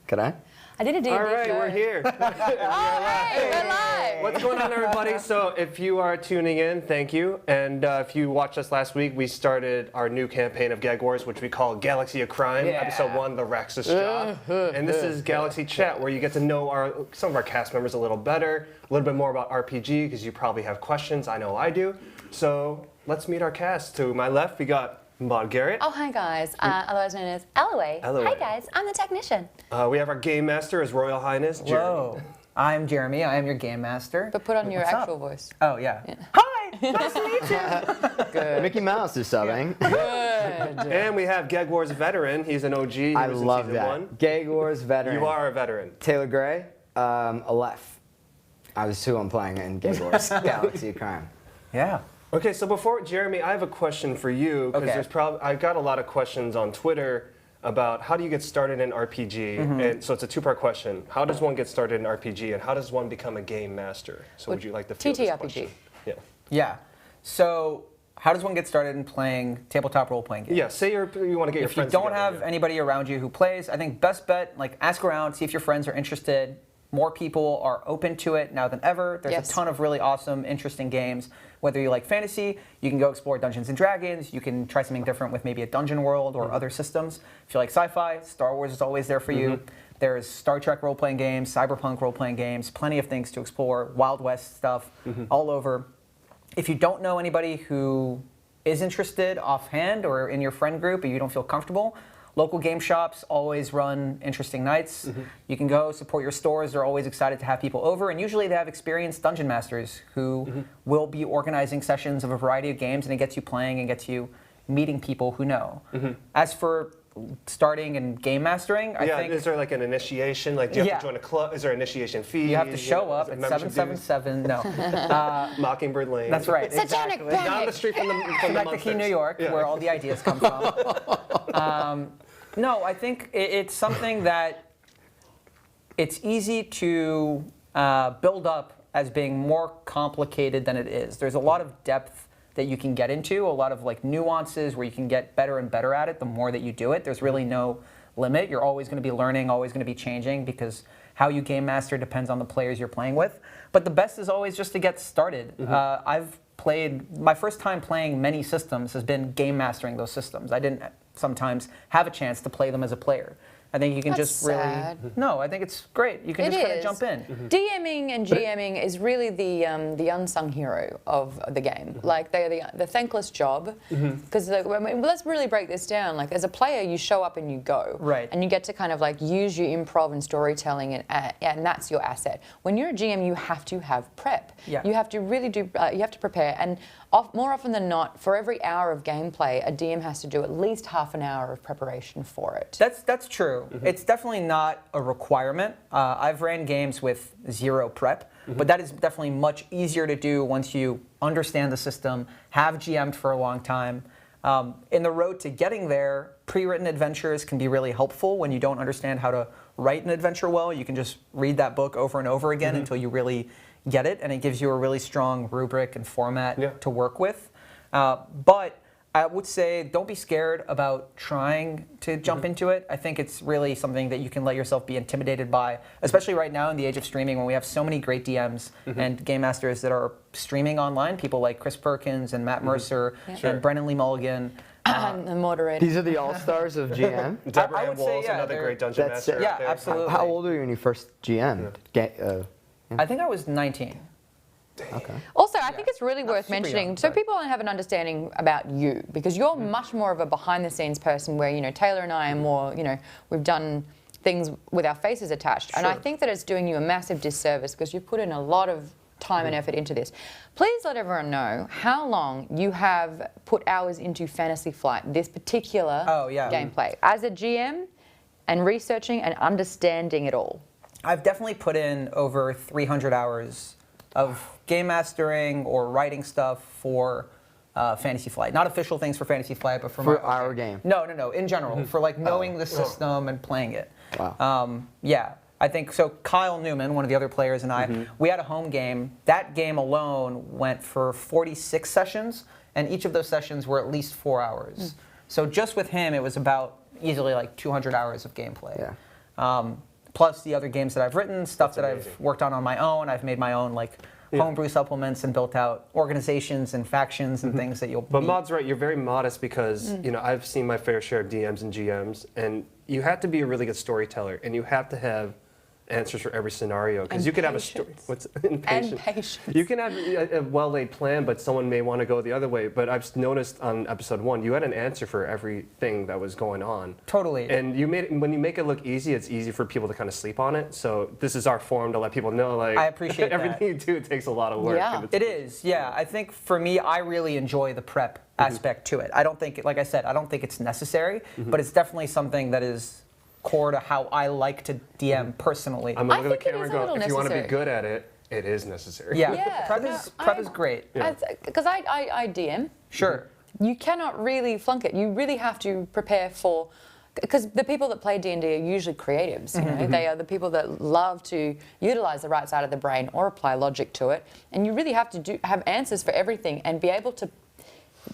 Could I? I did a D&D All right, show. we're here. All right, we're live. What's going on, everybody? So if you are tuning in, thank you. And if you watched us last week, we started our new campaign of Gag Wars, which we call Galaxy of Crime, Episode 1, The Rex's Job. And this is Galaxy Chat, where you get to know some of our cast members a little better, a little bit more about RPG, because you probably have questions. I know I do. So let's meet our cast. To my left, we got Maud Garrett. Oh, hi guys. Otherwise known as Eloy. Eloy. Hi guys, I'm the technician. We have our Game Master, His Royal Highness, Jeremy. Hello, I'm Jeremy. I am your game master. But put on your What's actual up? voice. Oh yeah. Hi, nice to meet you. Good. Mickey Mouse is subbing. Good. And we have Gag Wars veteran. He's an OG. He I was in love season that. 1. Gag Wars veteran. You are a veteran. Taylor Gray, Aleph. I was who I'm playing in Gag Wars Galaxy of Crime. Yeah. Okay, so before Jeremy, I have a question for you because Okay. I got a lot of questions on Twitter about how do you get started in RPG, and so it's a two-part question: how does one get started in RPG, and how does one become a game master? So would you like to field this TTRPG. question? Yeah. Yeah. So, how does one get started in playing tabletop role-playing games? Yeah. Say you want to get your If you friends. don't together, have anybody around you who plays, I think best bet, like ask around, see if your friends are interested. More people are open to it now than ever. There's Yes. a ton of really awesome, interesting games. Whether you like fantasy, you can go explore Dungeons & Dragons. You can try something different with maybe a dungeon world or other systems. If you like sci-fi, Star Wars is always there for you. There's Star Trek role-playing games, cyberpunk role-playing games, plenty of things to explore, Wild West stuff all over. If you don't know anybody who is interested offhand or in your friend group and you don't feel comfortable, local game shops always run interesting nights. You can go support your stores. They're always excited to have people over. And usually they have experienced dungeon masters who will be organizing sessions of a variety of games, and it gets you playing and gets you meeting people who know. As for starting and game mastering, I think is there like an initiation? Like, do you have Yeah. to join a club? Is there initiation fee? you have to show Is up it at membership dues? 777. No, Mockingbird Lane. that's right. Satanic exactly. Down the street from the Schenectady, Munsters. New York, Yeah. where all the ideas come from. No, I think it's something that it's easy to build up as being more complicated than it is. There's a lot of depth that you can get into, a lot of like nuances where you can get better and better at it the more that you do it. There's really no limit. You're always going to be learning, always going to be changing, because how you game master depends on the players you're playing with. But the best is always just to get started. I've played, my first time playing many systems has been game mastering those systems. I didn't sometimes have a chance to play them as a player. I think you can That's just really... sad. No, I think it's great. You can It just kind of is. jump in. DMing and GMing is really the unsung hero of the game. Like they're the thankless job. Because let's really break this down. Like as a player, you show up and you go. Right. And you get to kind of like use your improv and storytelling, and that's your asset. When you're a GM, you have to have prep. Yeah. You have to really do. You have to prepare. And more often than not, for every hour of gameplay, a DM has to do at least half an hour of preparation for it. That's true. It's definitely not a requirement. I've ran games with zero prep, but that is definitely much easier to do once you understand the system, have GM'd for a long time. In the road to getting there, pre-written adventures can be really helpful when you don't understand how to write an adventure well. You can just read that book over and over again until you really get it, and it gives you a really strong rubric and format to work with. But I would say don't be scared about trying to jump into it. I think it's really something that you can let yourself be intimidated by, especially right now in the age of streaming when we have so many great DMs and game masters that are streaming online. People like Chris Perkins and Matt Mercer and Brennan Lee Mulligan. The moderator. These are the all-stars of GM. Deborah I Ann would say, Walls, yeah, another they're- great dungeon That's master. it. out Yeah, there. absolutely. How old were you when you first GM'd? I think I was 19. Okay. Also, I think it's really worth super mentioning, young, so but- people have an understanding about you, because you're much more of a behind-the-scenes person where, you know, Taylor and I are more, you know, we've done things with our faces attached. And I think that it's doing you a massive disservice because you've put in a lot of time and effort into this. Please let everyone know how long you have put hours into Fantasy Flight, this particular gameplay, as a GM, and researching and understanding it all. I've definitely put in over 300 hours of game mastering or writing stuff for Fantasy Flight. Not official things for Fantasy Flight, but for our game. No, in general, for like knowing the system and playing it. Wow. Yeah, I think so. Kyle Newman, one of the other players, and I, we had a home game. That game alone went for 46 sessions, and each of those sessions were at least 4 hours. So just with him, it was about easily like 200 hours of gameplay. Yeah. plus the other games that I've written, stuff that amazing. I've worked on my own. I've made my own homebrew supplements and built out organizations and factions and things that you'll. But Maud's right. You're very modest because I've seen my fair share of DMs and GMs, and you have to be a really good storyteller, and you have to have answers for every scenario because you could have a story. And patience. You can have a well-laid plan, but someone may want to go the other way. But I've noticed on episode 1, you had an answer for everything that was going on. Totally. And when you make it look easy, it's easy for people to kind of sleep on it. So this is our forum to let people know, like, I appreciate everything you do takes a lot of work. Yeah. and it's- It is, yeah. I think for me, I really enjoy the prep aspect to it. I don't think, like I said, I don't think it's necessary, but it's definitely something that is core to how I like to DM personally. I'm gonna look at the think it camera is and a go, little if you want to be necessary. good at it, it is necessary. Yeah, Yeah, prep no, is great. Because I DM. Sure. You cannot really flunk it. You really have to prepare for, because the people that play D&D are usually creatives. You know, they are the people that love to utilize the right side of the brain or apply logic to it. And you really have to have answers for everything and be able to,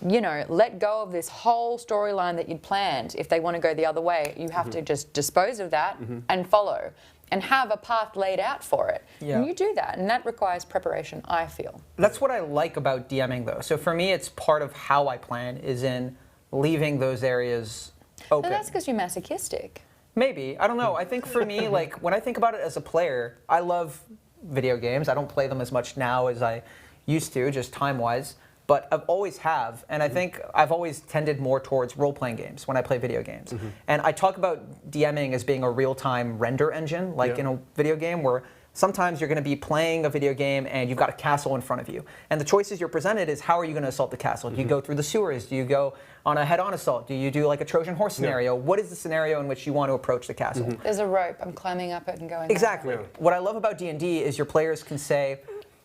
let go of this whole storyline that you'd planned. If they want to go the other way, you have to just dispose of that and follow and have a path laid out for it. Yeah. And you do that, and that requires preparation, I feel. That's what I like about DMing, though. So for me, it's part of how I plan is in leaving those areas But open. that's because you're masochistic. Maybe. I don't know. I think for me, like, when I think about it as a player, I love video games. I don't play them as much now as I used to, just time-wise. But I've always have, and I think I've always tended more towards role-playing games when I play video games. And I talk about DMing as being a real-time render engine, like in a video game where sometimes you're going to be playing a video game and you've got a castle in front of you. And the choices you're presented is how are you going to assault the castle? Do you go through the sewers? Do you go on a head-on assault? Do you do like a Trojan horse scenario? What is the scenario in which you want to approach the castle? There's a rope. I'm climbing up it and going. Exactly. Yeah. What I love about D&D is your players can say,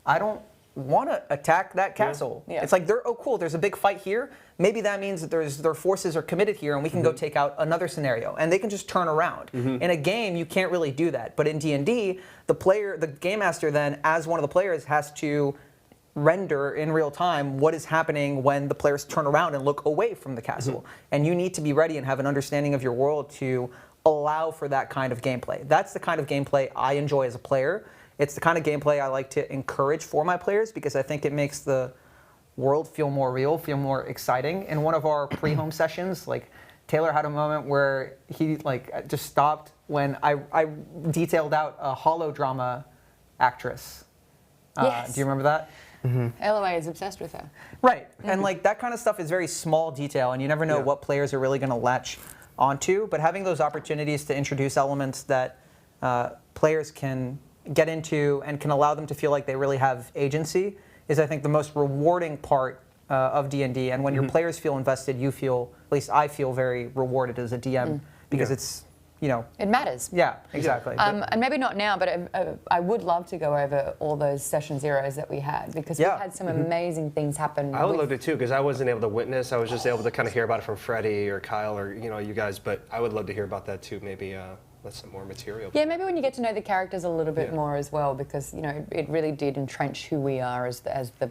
I don't want to attack that castle. Yeah. It's like, oh cool, there's a big fight here. Maybe that means that their forces are committed here and we can go take out another scenario. And they can just turn around. In a game, you can't really do that. But in D&D, the game master then, as one of the players, has to render in real time what is happening when the players turn around and look away from the castle. And you need to be ready and have an understanding of your world to allow for that kind of gameplay. That's the kind of gameplay I enjoy as a player. It's the kind of gameplay I like to encourage for my players because I think it makes the world feel more real, feel more exciting. In one of our pre-home sessions, like Taylor had a moment where he just stopped when I detailed out a holodrama actress. Yes. Do you remember that? LOA is obsessed with her. Right, and like that kind of stuff is very small detail, and you never know what players are really going to latch onto. But having those opportunities to introduce elements that players can get into and can allow them to feel like they really have agency is, I think, the most rewarding part of D&D. And when your players feel invested, you feel, at least I feel, very rewarded as a DM because it's, It matters. yeah, exactly. And maybe not now, but I would love to go over all those session zeros that we had because we had some amazing things happen. I would love to too, because I wasn't able to witness. I was just able to kind of hear about it from Freddie or Kyle or you guys. But I would love to hear about that too. Maybe that's some more material. Yeah, maybe when you get to know the characters a little bit more as well, because it really did entrench who we are as the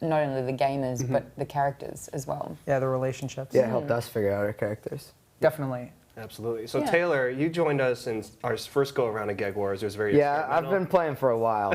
not only the gamers but the characters as well. Yeah, the relationships. Yeah, it helped us figure out our characters. Definitely. Absolutely. So Yeah. Taylor, you joined us in our first go around at GEGG Wars. It was very Yeah, I've experimental. been playing for a while.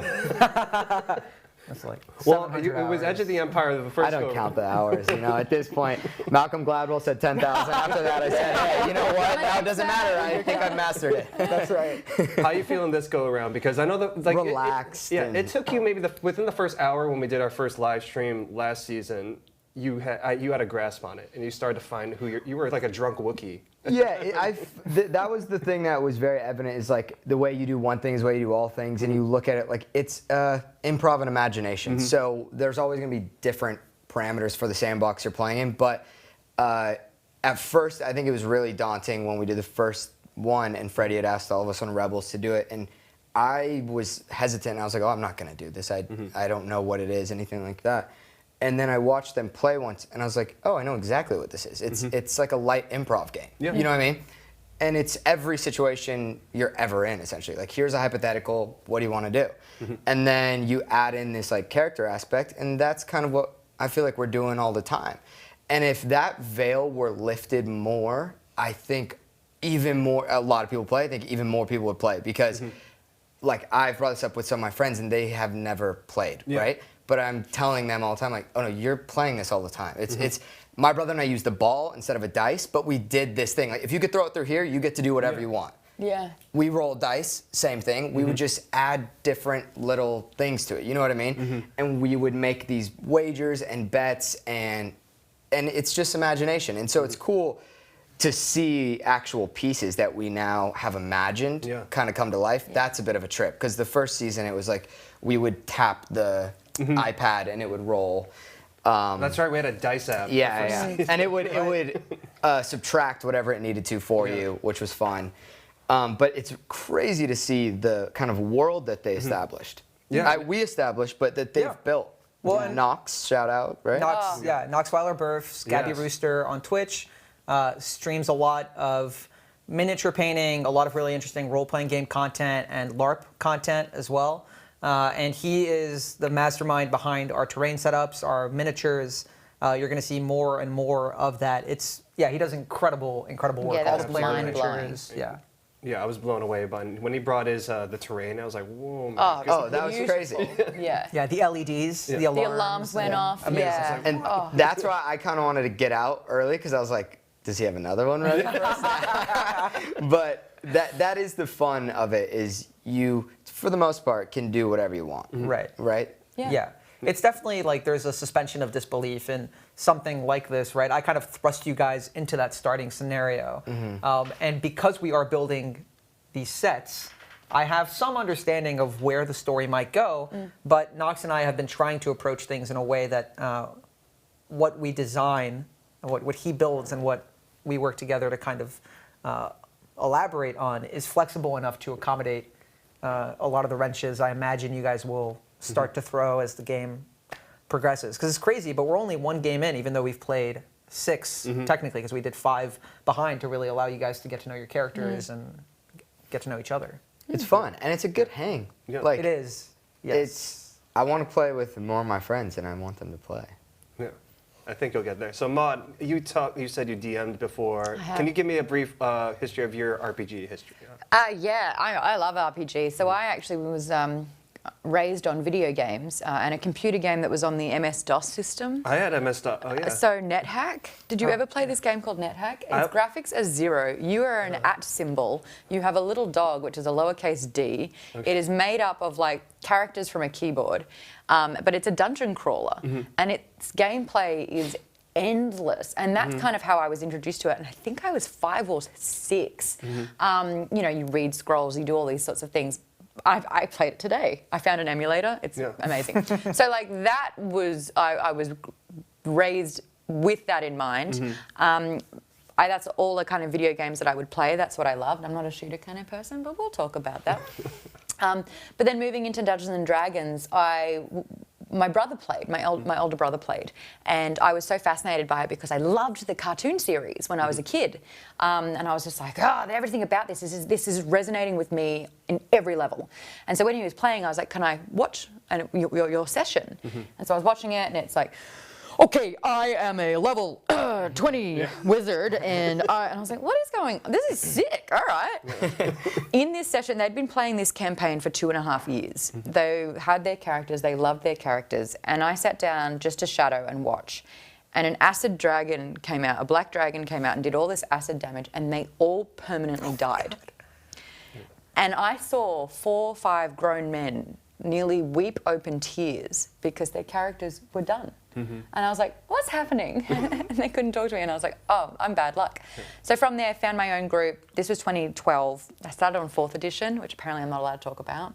That's like Well, 700 it was Edge of the Empire the first I don't go count the hours, At this point, Malcolm Gladwell said 10,000. After that, I said, hey, you know what? Now it doesn't matter. I think I've mastered it. That's right. How are you feeling this go around? Because I know that Relaxed and- it took you maybe within the first hour when we did our first live stream last season. You had a grasp on it, and you started to find who you were like a drunk Wookiee. Yeah, that was the thing that was very evident is like the way you do one thing is the way you do all things, and you look at it like it's improv and imagination. So there's always going to be different parameters for the sandbox you're playing in. But at first, I think it was really daunting when we did the first one, and Freddie had asked all of us on Rebels to do it, and I was hesitant. I was like, oh, I'm not going to do this. I don't know what it is, anything like that. And then I watched them play once, and I was like, oh, I know exactly what this is. It's like a light improv game. Yeah. You know what I mean? And it's every situation you're ever in, essentially. Like, here's a hypothetical, what do you want to do? And then you add in this like character aspect, and that's kind of what I feel like we're doing all the time. And if that veil were lifted more, I think even more, a lot of people play. I think even more people would play because, like, I've brought this up with some of my friends and they have never played, right? But I'm telling them all the time, like, oh no, you're playing this all the time. It's my brother and I use the ball instead of a dice, but we did this thing. Like, if you could throw it through here, you get to do whatever you want. Yeah. We roll dice, same thing. We would just add different little things to it. You know what I mean? And we would make these wagers and bets, and it's just imagination. And so it's cool to see actual pieces that we now have imagined kind of come to life. That's a bit of a trip because the first season it was like we would tap the iPad and it would roll. That's right. We had a dice app. Yeah, and it would subtract whatever it needed to for you, which was fun. But it's crazy to see the kind of world that they established. We established, but that they've built. Well, and Knox, shout out, right? Knox Weiler-Burfs, Gabby Rooster on Twitch, streams a lot of miniature painting, a lot of really interesting role-playing game content and LARP content as well. And he is the mastermind behind our terrain setups, our miniatures. You're going to see more and more of that. He does incredible work. Yeah, All that's the player mind-blowing. miniatures. Yeah. Yeah, I was blown away by when he brought his the terrain. I was like, whoa, man. Oh, that was crazy. Yeah. Yeah, the LEDs, the alarms. The alarms went off. Amazing. Yeah. And that's why I kind of wanted to get out early because I was like, does he have another one ready for us? But that is the fun of it is you, for the most part, can do whatever you want. Right? Yeah. It's definitely like there's a suspension of disbelief in something like this, right? I kind of thrust you guys into that starting scenario. And because we are building these sets, I have some understanding of where the story might go, but Knox and I have been trying to approach things in a way that what we design, what he builds and what we work together to kind of elaborate on is flexible enough to accommodate a lot of the wrenches I imagine you guys will start to throw as the game progresses. Because it's crazy, but we're only one game in, even though we've played 6 technically, because we did 5 behind to really allow you guys to get to know your characters and get to know each other. It's fun, and it's a good hang. Like, It is. Yes. I want to play with more of my friends, and I want them to play. Yeah, I think you'll get there. So, Maud, you said you DM'd before. I have. Can you give me a brief history of your RPG history? Yeah, I love RPG. So I actually was raised on video games and a computer game that was on the MS-DOS system. I had MS-DOS. Oh, yeah. So NetHack. Did you ever play this game called NetHack? Its graphics are 0. You are an @ symbol. You have a little dog, which is a lowercase d. It is made up of like characters from a keyboard, but it's a dungeon crawler, and its gameplay is endless, and that's kind of how I was introduced to it. And I think I was 5 or 6. You know, you read scrolls, you do all these sorts of things. I played it today. I found an emulator. It's amazing. So like that was, I was raised with that in mind. That's all the kind of video games that I would play. That's what I loved. I'm not a shooter kind of person, but we'll talk about that. But then moving into Dungeons and Dragons, my brother played, my older brother played, and I was so fascinated by it because I loved the cartoon series when I was a kid, and I was just like, everything about this is resonating with me in every level. And so when he was playing, I was like, can I watch your session? And so I was watching it, and it's like, okay, I am a level 20 wizard, and I was like, what is going on? This is sick, all right. In this session, they'd been playing this campaign for 2.5 years. They had their characters, they loved their characters, and I sat down just to shadow and watch. And an acid dragon came out, a black dragon came out and did all this acid damage, and they all permanently died. And I saw 4 or 5 grown men nearly weep open tears because their characters were done. And I was like, what's happening? And they couldn't talk to me, and I was like, oh, I'm bad luck. So from there, I found my own group. This was 2012. I started on 4th edition, which apparently I'm not allowed to talk about.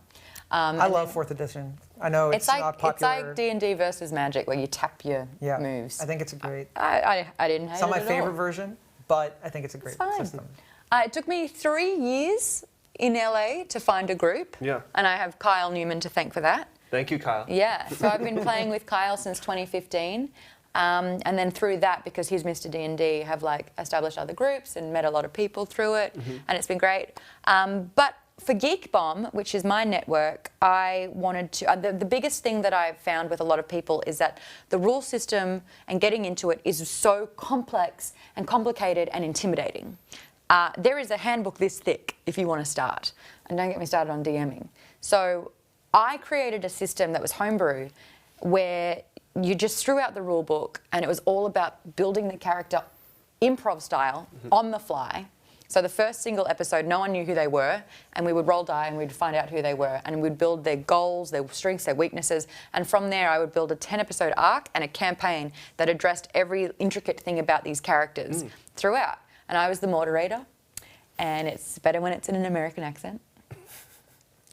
I love 4th edition. I know it's not popular. It's like D&D versus Magic, where you tap your moves. I think it's a great... I didn't hate it It's not my at favorite all. version, but I think it's a great system. It took me 3 years in LA to find a group. Yeah. And I have Kyle Newman to thank for that. Thank you, Kyle. Yeah, so I've been playing with Kyle since 2015. And then through that, because he's Mr. D&D, have like established other groups and met a lot of people through it, and it's been great. But for Geek Bomb, which is my network, I wanted to, the biggest thing that I've found with a lot of people is that the rule system and getting into it is so complex and complicated and intimidating. there is a handbook this thick if you want to start. And don't get me started on DMing. So I created a system that was homebrew where you just threw out the rule book and it was all about building the character improv style on the fly. So the first single episode, no one knew who they were, and we would roll die and we'd find out who they were, and we'd build their goals, their strengths, their weaknesses, and from there I would build a 10-episode arc and a campaign that addressed every intricate thing about these characters throughout. And I was the moderator, and it's better when it's in an American accent,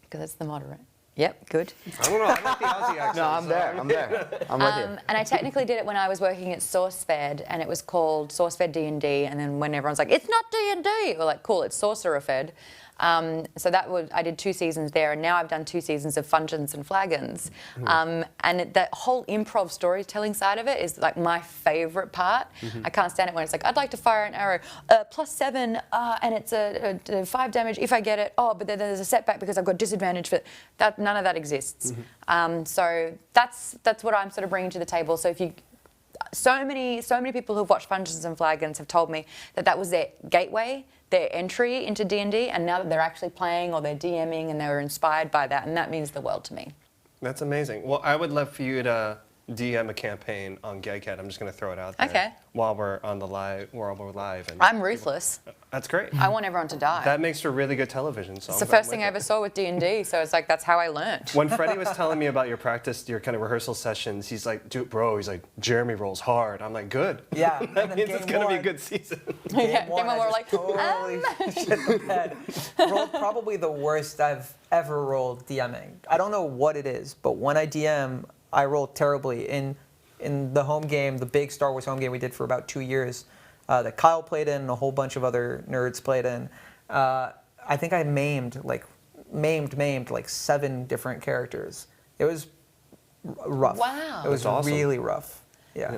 because it's the moderator. Yep, good. I don't know. I like the Aussie accent. No, I'm there. I'm with you. And I technically did it when I was working at SourceFed, and it was called SourceFed D&D. And then when everyone's like, "It's not D&D," we're like, "Cool, it's Sorcerer Fed." So I did 2 seasons there, and now I've done 2 seasons of Fungeons and Flagons. And that whole improv storytelling side of it is like my favourite part. I can't stand it when it's like, "I'd like to fire an arrow, +7, and it's a 5 damage if I get it. Oh, but then there's a setback because I've got disadvantage for that." None of that exists. So that's what I'm sort of bringing to the table. So if you so many people who've watched Fungeons and Flagons have told me that was their gateway, their entry into D&D, and now that they're actually playing or they're DMing and they were inspired by that, and that means the world to me. That's amazing. Well, I would love for you to DM a campaign on GEGGHEAD. I'm just going to throw it out there. Okay. While we're live. And I'm ruthless. That's great. I want everyone to die. That makes for really good television. So It's the first thing I ever saw with D&D, so it's like that's how I learned. When Freddie was telling me about your practice, your kind of rehearsal sessions, he's like, "Dude, bro," he's like, "Jeremy rolls hard." I'm like, "Good." Yeah. That means it's going to be a good season. Yeah, Game one, we're I like, just totally shit the bed. Rolled probably the worst I've ever rolled DMing. I don't know what it is, but when I DM, I roll terribly. In the home game, the big Star Wars home game we did for about 2 years, that Kyle played in and a whole bunch of other nerds played in, I think I maimed like 7 different characters. It was rough. Wow. That's It was awesome. really rough. Yeah.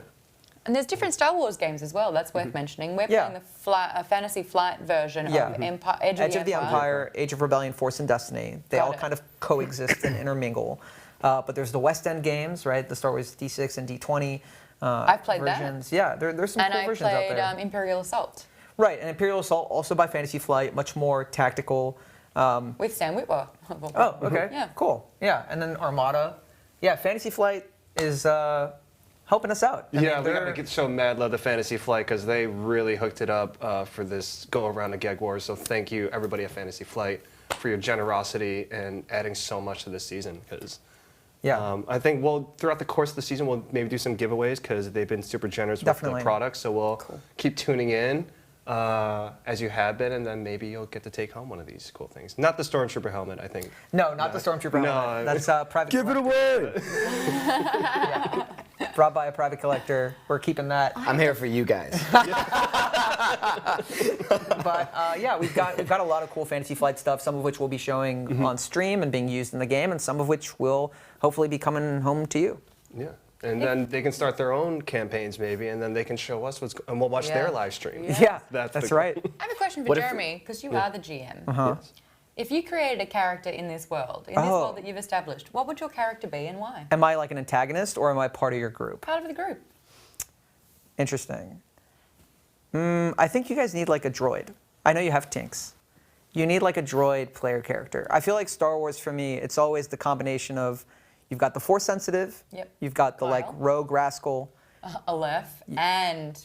And there's different Star Wars games as well. That's worth mentioning. We're Yeah. playing the Fantasy Flight version Yeah. of Edge of the Empire. Age of Rebellion, Force and Destiny. They Got all it. kind of coexist and intermingle. But there's the West End games, right? The Star Wars D6 and D20 I've played that. versions. Yeah, there's some And cool I versions out played there. Imperial Assault Right, and Imperial Assault, also by Fantasy Flight, much more tactical. with Sam Witwer. Oh, okay. Yeah. Cool. Yeah, and then Armada. Yeah, Fantasy Flight is helping us out. I Yeah, mean, we they're- got to show mad love to Fantasy Flight because they really hooked it up for this go around of GEGG Wars. So thank you, everybody at Fantasy Flight, for your generosity and adding so much to this season. Because Yeah. I think throughout the course of the season, we'll maybe do some giveaways because they've been super generous with Definitely. the products. So we'll keep tuning in as you have been, and then maybe you'll get to take home one of these cool things. Not the Stormtrooper helmet, I think. No, not the Stormtrooper No. helmet. That's private. Give it collector. away. Brought by a private collector. We're keeping that. I'm here for you guys. But yeah, we've got a lot of cool Fantasy Flight stuff. Some of which we'll be showing on stream and being used in the game, and some of which will hopefully be coming home to you. Yeah. And then they can start their own campaigns maybe, and then they can show us and we'll watch their Yeah. live stream. Yeah. Yeah, That's that's the- right. I have a question for What if- Jeremy, because you are the GM. Yes. If you created a character in this world that you've established, what would your character be and why? Am I like an antagonist or am I part of your group? Part of the group. Interesting. I think you guys need like a droid. I know you have Tinks. You need like a droid player character. I feel like Star Wars for me, it's always the combination of you've got the Force sensitive, Yep. you've got the like Kyle. rogue rascal, Aleph and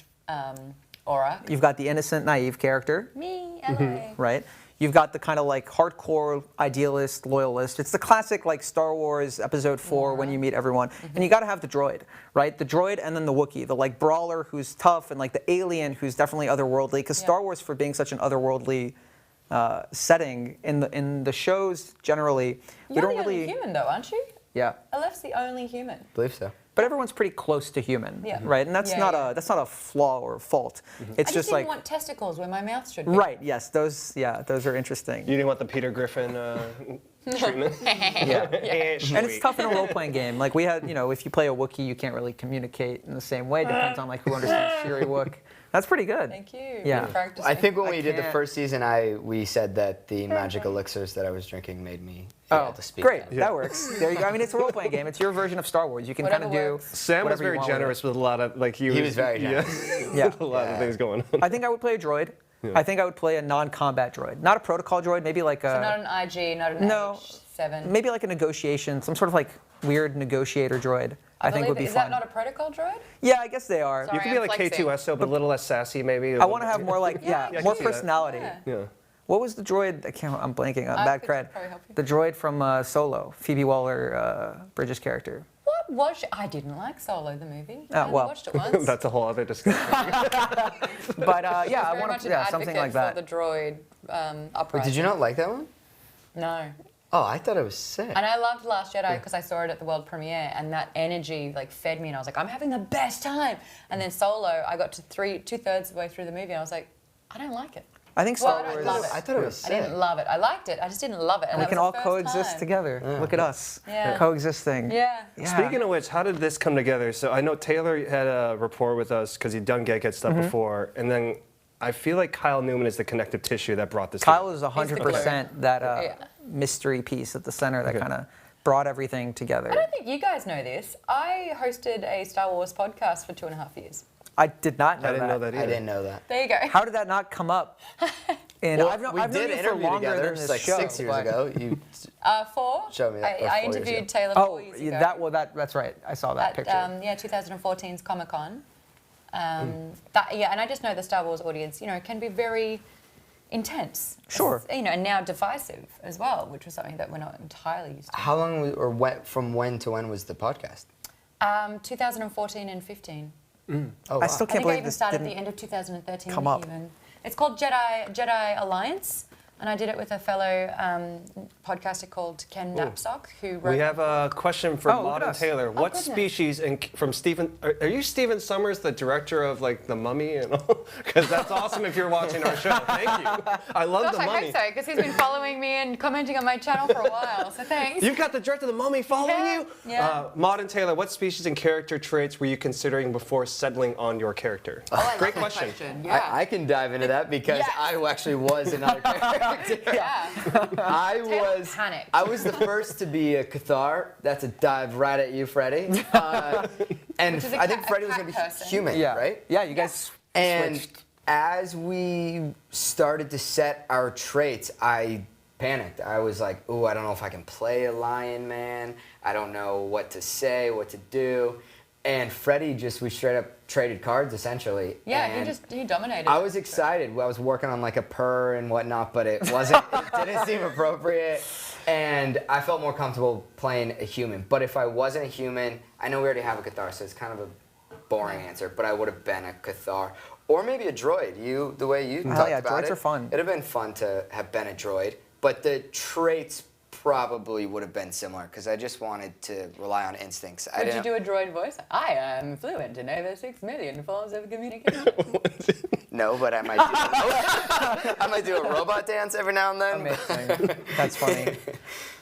Aurak. you've got the innocent naive character, Me, LA. right? You've got the kind of like hardcore idealist, loyalist. It's the classic like Star Wars Episode 4 when you meet everyone. And you got to have the droid, right? The droid and then the Wookiee, the like brawler who's tough and like the alien who's definitely otherworldly. Because Yeah. Star Wars, for being such an otherworldly setting in the shows generally, we You're don't the really. only human, though, aren't you? Yeah. Aleph's the only human. I believe so. But everyone's pretty close to human, Yeah. right? And that's Yeah, not yeah. a flaw or a fault. It's I just just didn't like want testicles where my mouth should be. right. Yes, those are interesting. You didn't want the Peter Griffin treatment? Yeah. And And it's tough in a role-playing game. Like we had, if you play a Wookiee, you can't really communicate in the same way. Depends on like who understands Shiri Wook. That's pretty good. Thank you. Yeah. Good practicing. I think when I we did the can't- first season, we said that the magic elixirs that I was drinking made me able to speak. great. then. That works. There you go. I mean, it's a role-playing game. It's your version of Star Wars. You can kind Whatever of do. works. Sam was whatever you very want with generous with a lot of, like, He was very generous. Yeah. Yeah. With a lot of things going on. I think I would play a droid. I think I would play a non-combat droid, not a protocol droid, maybe like a So not an IG, not an No. H7. maybe like a negotiation, some sort of like weird negotiator droid. I think would be is fun. that not a protocol droid? Yeah, I guess they are. Sorry. You could be I'm like flexing. K2SO, but a little less sassy, maybe. I want to have more like Yeah, I more can see that. personality. Yeah. Yeah. What was the droid? I'm blanking. I Bad could cred. probably help you. The droid from Solo, Phoebe Waller-Bridges character. What was she? I didn't like Solo, the movie. Oh, I only well. watched it once. That's a whole other discussion. But yeah, I Very want much to an yeah something like advocate that. for the droid Wait, uprising. did you not like that one? No. Oh, I thought it was sick. And I loved Last Jedi because I saw it at the world premiere, and that energy like fed me, and I was like, I'm having the best time. And then Solo, I got to 2/3 of the way through the movie, and I was like, I don't like it. I think Well, Star I don't Wars. love it. I thought it was I sick. didn't love it. I liked it. I just didn't love it. And We that can was all the first coexist time. together. Look at us, Yeah. coexisting. Yeah. Speaking of which, how did this come together? So I know Taylor had a rapport with us because he'd done GEGGHEAD stuff before, and then I feel like Kyle Newman is the connective tissue that brought this. Kyle together. is 100% that Yeah. mystery piece at the center that kind of brought everything together. I don't think you guys know this. I hosted a Star Wars podcast for 2.5 years. I did not know I didn't know that either. I didn't know that. There you go. How did that not come up? And Well, I've known we you did for interview longer together than this like show. 6 years but- ago. You 4. Showed me that, or I 4 years interviewed ago. Taylor Oh, 4 years ago. that's right. I saw that At picture. 2014's Comic Con. And I just know the Star Wars audience, can be very intense. Sure. And now divisive as well, which was something that we're not entirely used to. How long or from when to when was the podcast? 2014 and 15. Oh, I still I can't think I believe even this started at didn't. the end of 2013. come up. Even. It's called Jedi Alliance, and I did it with a fellow podcaster called Ken Knapsack, who wrote. We have a question from Oh, look at Maud and us. Taylor. What goodness. species from Stephen? Are you Stephen Summers, the director of like The Mummy and all? Because that's awesome if you're watching our show. Thank you. I love Gosh, The I Mummy. hope so, because he's been following me and commenting on my channel for a while. So thanks. You've got the director of The Mummy following Yeah, you? yeah. Maud and Taylor, what species and character traits were you considering before settling on your character? Great question. Yeah. I can dive into that because Yes. I actually was another character. yeah. panicked. I was the first to be a Cathar. That's a dive right at you, Freddie. And Which is a I think cat- Freddie a was gonna be cat person. human, Yeah. right? Yeah, you guys And switched. as we started to set our traits, I panicked. I was like, "Ooh, I don't know if I can play a lion man. I don't know what to say, what to do." And Freddie we straight up traded cards essentially. Yeah, And he dominated. I was excited. I was working on like a purr and whatnot, but it wasn't. It didn't seem appropriate, and I felt more comfortable playing a human. But if I wasn't a human, I know we already have a Cathar, so it's kind of a boring answer. But I would have been a Cathar, or maybe a droid. The way you Hell talked yeah, about droids it, are fun. It'd have been fun to have been a droid, but the traits probably would have been similar because I just wanted to rely on instincts. I Would you didn't. do a droid voice? I am fluent in over 6 million forms of communication. No, but I might do. I might do a robot dance every now and then. Amazing. That's funny.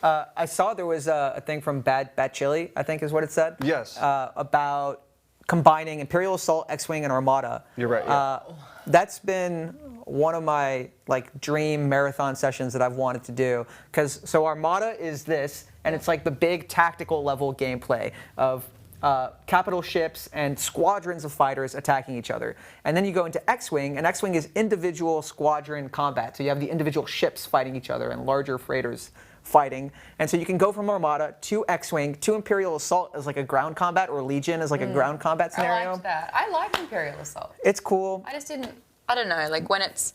I saw there was a thing from Bad Chili, I think is what it said. Yes. About combining Imperial Assault, X-Wing, and Armada. You're right, yeah. That's been one of my dream marathon sessions that I've wanted to do. So Armada is this, and it's like the big tactical level gameplay of capital ships and squadrons of fighters attacking each other. And then you go into X-Wing, and X-Wing is individual squadron combat. So you have the individual ships fighting each other and larger freighters fighting. And so you can go from Armada to X-Wing to Imperial Assault as like a ground combat, or Legion as like a ground combat I scenario. liked that. I liked Imperial Assault. It's cool. I just didn't, I don't know, like when it's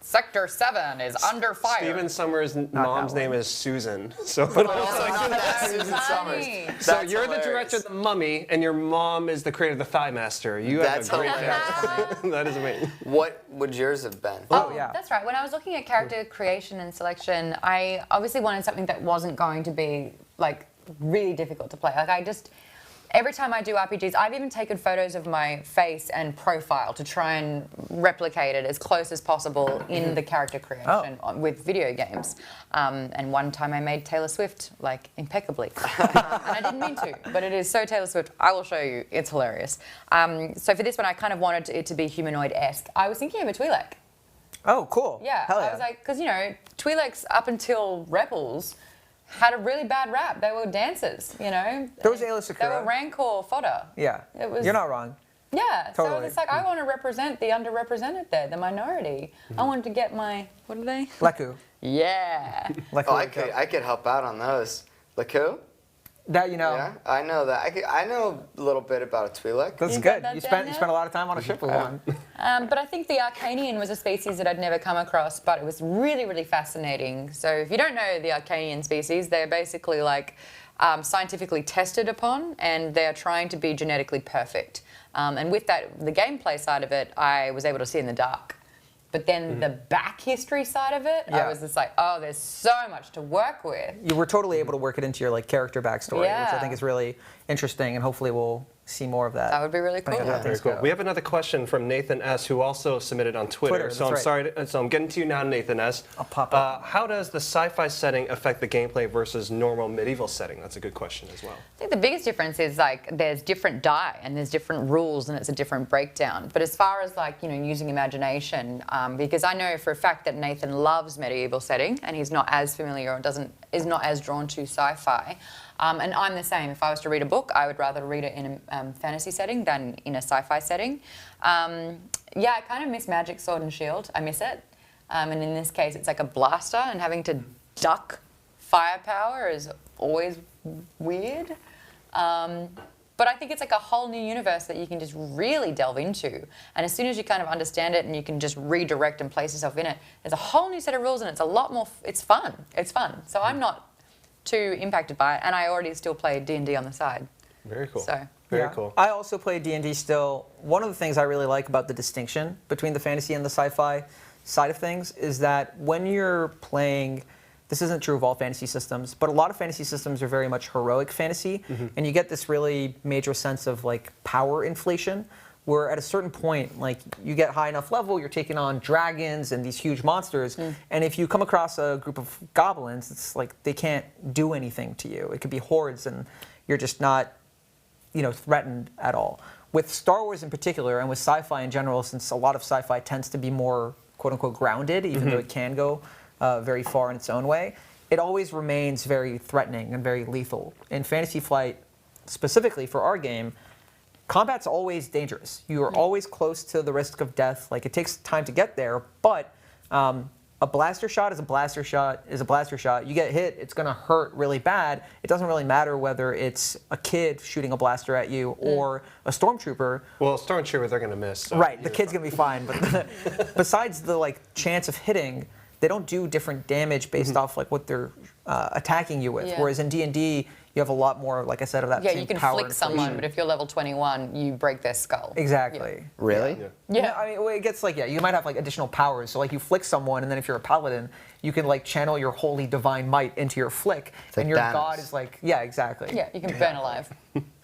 Sector 7 is under fire. Stephen Summers' mom's one. name is Susan. So, That's Susan funny. Summers. so That's you're the hilarious. director of The Mummy, and your mom is the creator of The Thigh Master. You That's have a great hilarious. family. That is amazing. What would yours have been? Oh, yeah. That's right. When I was looking at character creation and selection, I obviously wanted something that wasn't going to be really difficult to play. Every time I do RPGs, I've even taken photos of my face and profile to try and replicate it as close as possible in the character creation with video games. And one time I made Taylor Swift impeccably. And I didn't mean to, but it is so Taylor Swift. I will show you. It's hilarious. So for this one, I kind of wanted it to be humanoid-esque. I was thinking of a Twi'lek. Oh, cool. Yeah, Hell yeah. I was like, because Twi'leks up until Rebels had a really bad rap. They were dancers, There was Ayla They Sakura. were Rancor fodder. Yeah. It was- You're not wrong. Yeah, Totally. so it's like I want to represent the underrepresented there, the minority. I wanted to get my, what are they? Leku. Yeah. Leku. Oh, I could help out on those. Laku? That Yeah, I know that. I know a little bit about a Twi'lek. That's You got good. that You down spent there? a lot of time on a ship with one. But I think the Arcanian was a species that I'd never come across, but it was really, really fascinating. So if you don't know the Arcanian species, they're basically like scientifically tested upon, and they're trying to be genetically perfect. And with that, the gameplay side of it, I was able to see in the dark. But then the back history side of it, I was just like, oh, there's so much to work with. You were totally able to work it into your like character backstory, which I think is really interesting, and hopefully we'll see more of that. That would be really cool. Very cool. We have another question from Nathan S., who also submitted on Twitter. Twitter, So I'm that's sorry. So I'm getting to you now, Nathan S. I'll pop up. How does the sci-fi setting affect the gameplay versus normal medieval setting? That's a good question as well. I think the biggest difference is like there's different die and there's different rules and it's a different breakdown. But as far as like, you know, using imagination, because I know for a fact that Nathan loves medieval setting and he's not as familiar or is not as drawn to sci-fi. And I'm the same. If I was to read a book, I would rather read it in a fantasy setting than in a sci-fi setting. Yeah, I kind of miss magic, sword and shield. I miss it. And in this case, it's like a blaster, and having to duck firepower is always weird. But I think it's like a whole new universe that you can just really delve into. And as soon as you kind of understand it and you can just redirect and place yourself in it, there's a whole new set of rules and it's a lot more, it's fun. It's fun. So I'm not too impacted by it, and I already still play D&D on the side. Very cool. So Very cool. I also play D&D still. One of the things I really like about the distinction between the fantasy and the sci-fi side of things is that when you're playing, this isn't true of all fantasy systems, but a lot of fantasy systems are very much heroic fantasy, and you get this really major sense of like power inflation, where at a certain point, like you get high enough level, you're taking on dragons and these huge monsters, and if you come across a group of goblins, it's like they can't do anything to you. It could be hordes, and you're just not, you know, threatened at all. With Star Wars in particular, and with sci-fi in general, since a lot of sci-fi tends to be more quote-unquote grounded, even though it can go very far in its own way, it always remains very threatening and very lethal. In Fantasy Flight, specifically for our game, combat's always dangerous. You are always close to the risk of death. Like, it takes time to get there, but a blaster shot is a blaster shot is a blaster shot. You get hit, it's going to hurt really bad. It doesn't really matter whether it's a kid shooting a blaster at you or a stormtrooper. Well, stormtrooper, they're going to miss. So Right, the kid's going to be fine. But besides the like chance of hitting, they don't do different damage based off like what they're attacking you with. Yeah. Whereas in D&D, you have a lot more, like I said, of that yeah, same you can power flick inflation. someone, but if you're level 21, you break their skull. Exactly. Really? Yeah. Yeah, I mean, well, it gets like, yeah, you might have like additional powers. So like you flick someone, and then if you're a paladin, you can like channel your holy divine might into your flick, like and your Thanos. god is like, yeah, exactly. Yeah, you can burn alive.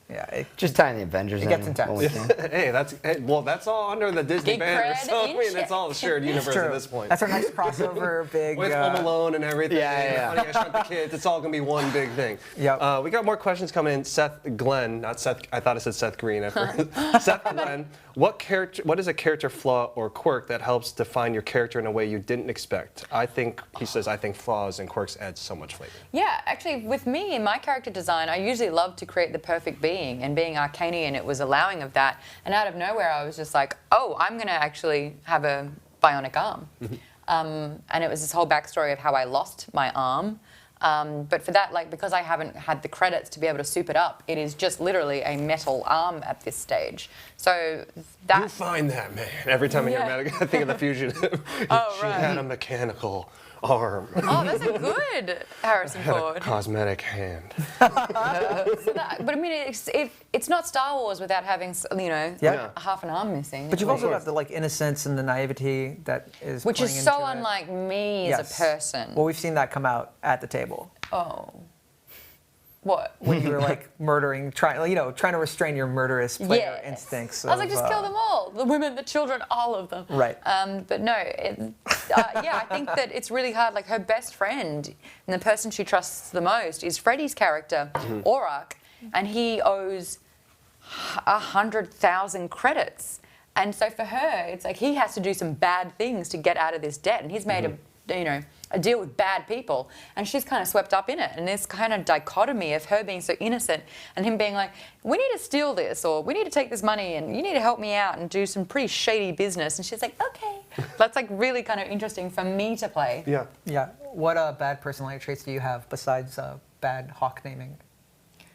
Yeah, it, Just tying the Avengers in. gets intense. when we can. Hey, that's all under the Disney Geek banner. cred So I in mean, it's all a shared universe true. at this point. That's our next crossover big. With Home Alone and everything. Yeah. Honey, I Shrunk the Kids. It's all gonna be one big thing. Yep. We got more questions coming in. Seth Glenn, not Seth. I thought it said Seth Green at first. Seth Glenn, what is a character flaw or quirk that helps define your character in a way you didn't expect? He says, I think flaws and quirks add so much flavor. Yeah, actually, with me in my character design, I usually love to create the perfect being, and being Arcanian, it was allowing of that. And out of nowhere, I was just like, oh, I'm going to actually have a bionic arm. And it was this whole backstory of how I lost my arm. But for that, like, because I haven't had the credits to be able to soup it up, it is just literally a metal arm at this stage. So that... You find that, man. Every time I hear medic, I think of the fugitive. Oh, She right. had a mechanical arm. Oh, that's a good Harrison Had a Ford. cosmetic hand. But I mean, it's not Star Wars without having, you know, Yeah. half an arm missing. But you've also got the like innocence and the naivety that is Which is playing so into it. unlike me Yes. as a person. Well, we've seen that come out at the table Oh. What? when you were like murdering, trying to restrain your murderous player Yes. instincts. I was like, of, just kill them all. The women, the children, all of them. Right. But no, yeah, I think that it's really hard. Like, her best friend and the person she trusts the most is Freddie's character, Aurak, and he owes 100,000 credits. And so for her, it's like he has to do some bad things to get out of this debt. And he's made a deal with bad people, and she's kind of swept up in it. And this kind of dichotomy of her being so innocent and him being like, we need to steal this, or we need to take this money, and you need to help me out and do some pretty shady business. And she's like, okay. That's like really kind of interesting for me to play. Yeah. Yeah. What bad personality traits do you have besides bad hawk naming?